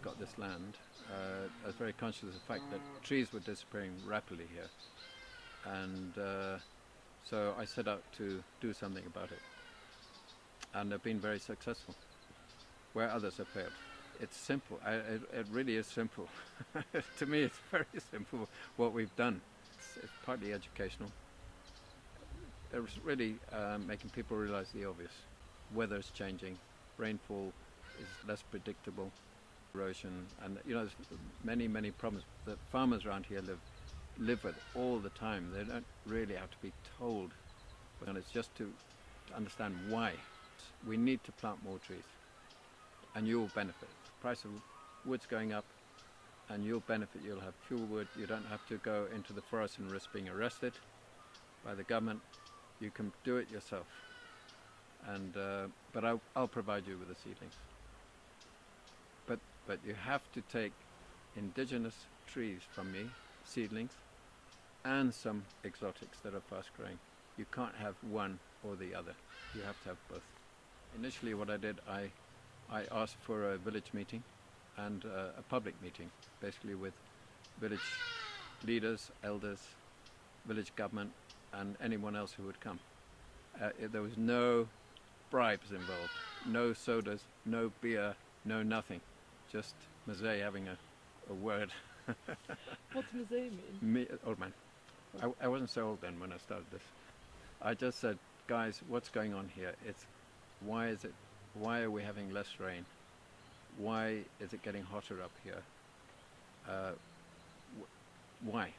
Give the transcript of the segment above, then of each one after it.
got this land, I was very conscious of the fact that trees were disappearing rapidly here. And so I set out to do something about it. And I've been very successful, where others have failed. It's simple. It really is simple. To me, it's very simple what we've done. It's partly educational. It's really making people realize the obvious. Weather is changing, rainfall is less predictable, erosion, and there's many problems that farmers around here live with all the time. They don't really have to be told, and it's just to understand why. We need to plant more trees, and you'll benefit. The price of wood's going up, and you'll benefit. You'll have fuel wood. You don't have to go into the forest and risk being arrested by the government. You can do it yourself. And but I'll provide you with the seedlings. But you have to take indigenous trees from me, seedlings, and some exotics that are fast growing. You can't have one or the other. You have to have both. Initially what I did, I asked for a village meeting and a public meeting, basically with village leaders, elders, village government, and anyone else who would come. There was no bribes involved, no sodas, no beer, no nothing. Just Mazet having a word. What's Mazet mean? Me, old man. I wasn't so old then when I started this. I just said, guys, what's going on here? Why are we having less rain? Why is it getting hotter up here? Why?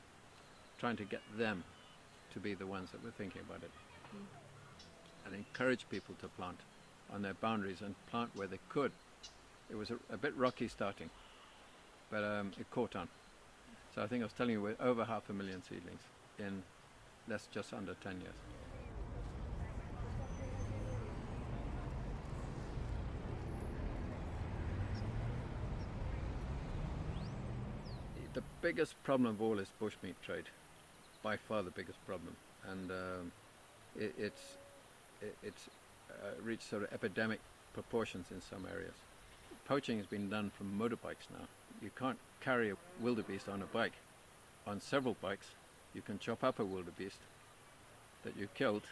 Trying to get them to be the ones that were thinking about it. And encourage people to plant on their boundaries and plant where they could. It was a bit rocky starting, but it caught on. So I think I was telling you we're over 500,000 seedlings in just under 10 years. The biggest problem of all is bushmeat trade, by far the biggest problem, and it's reached sort of epidemic proportions in some areas. Poaching has been done from motorbikes now. You can't carry a wildebeest on a bike. On several bikes, you can chop up a wildebeest that you killed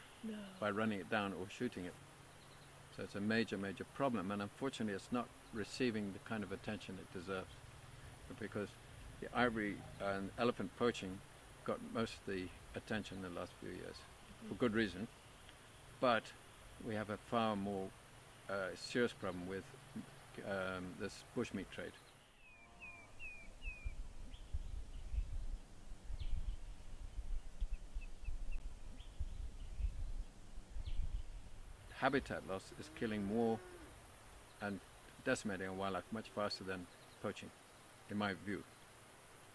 by running it down or shooting it. So it's a major problem, and unfortunately it's not receiving the kind of attention it deserves, because the ivory and elephant poaching got most of the attention in the last few years, for good reason. But we have a far more serious problem with this bushmeat trade. Habitat loss is killing more and decimating our wildlife much faster than poaching, in my view.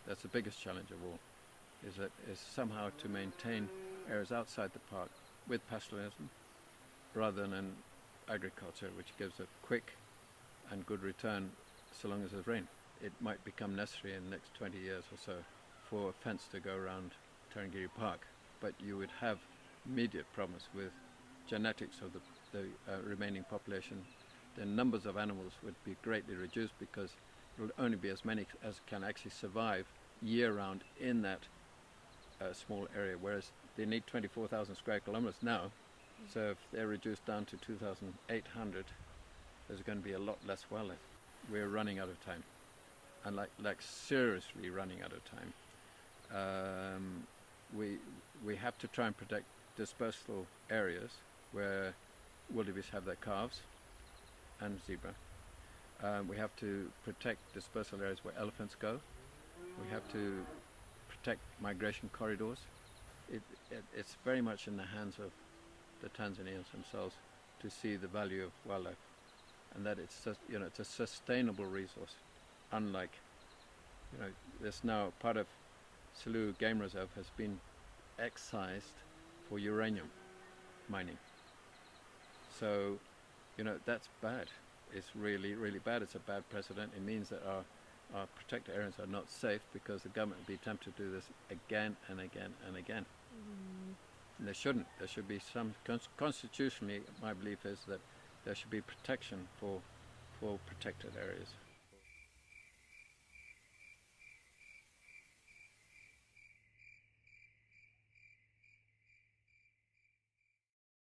That's the biggest challenge of all, is somehow to maintain areas outside the park with pastoralism rather than agriculture, which gives a quick and good return so long as there's rain. It might become necessary in the next 20 years or so for a fence to go around Tarangire Park, but you would have immediate problems with genetics of the remaining population. The numbers of animals would be greatly reduced because it will only be as many as can actually survive year-round in that small area, whereas they need 24,000 square kilometers now. So if they're reduced down to 2,800, there's going to be a lot less wildlife. We're running out of time, and like seriously running out of time. We have to try and protect dispersal areas where wildebeest have their calves and zebra. We have to protect dispersal areas where elephants go. We have to protect migration corridors. It's very much in the hands of the Tanzanians themselves to see the value of wildlife, and that it's just, it's a sustainable resource. Unlike, this now part of Selous Game Reserve has been excised for uranium mining. So, that's bad. It's really bad. It's a bad precedent. It means that our protected areas are not safe because the government will be tempted to do this again and again and again. And they shouldn't. There should be some, constitutionally, my belief is that there should be protection for protected areas.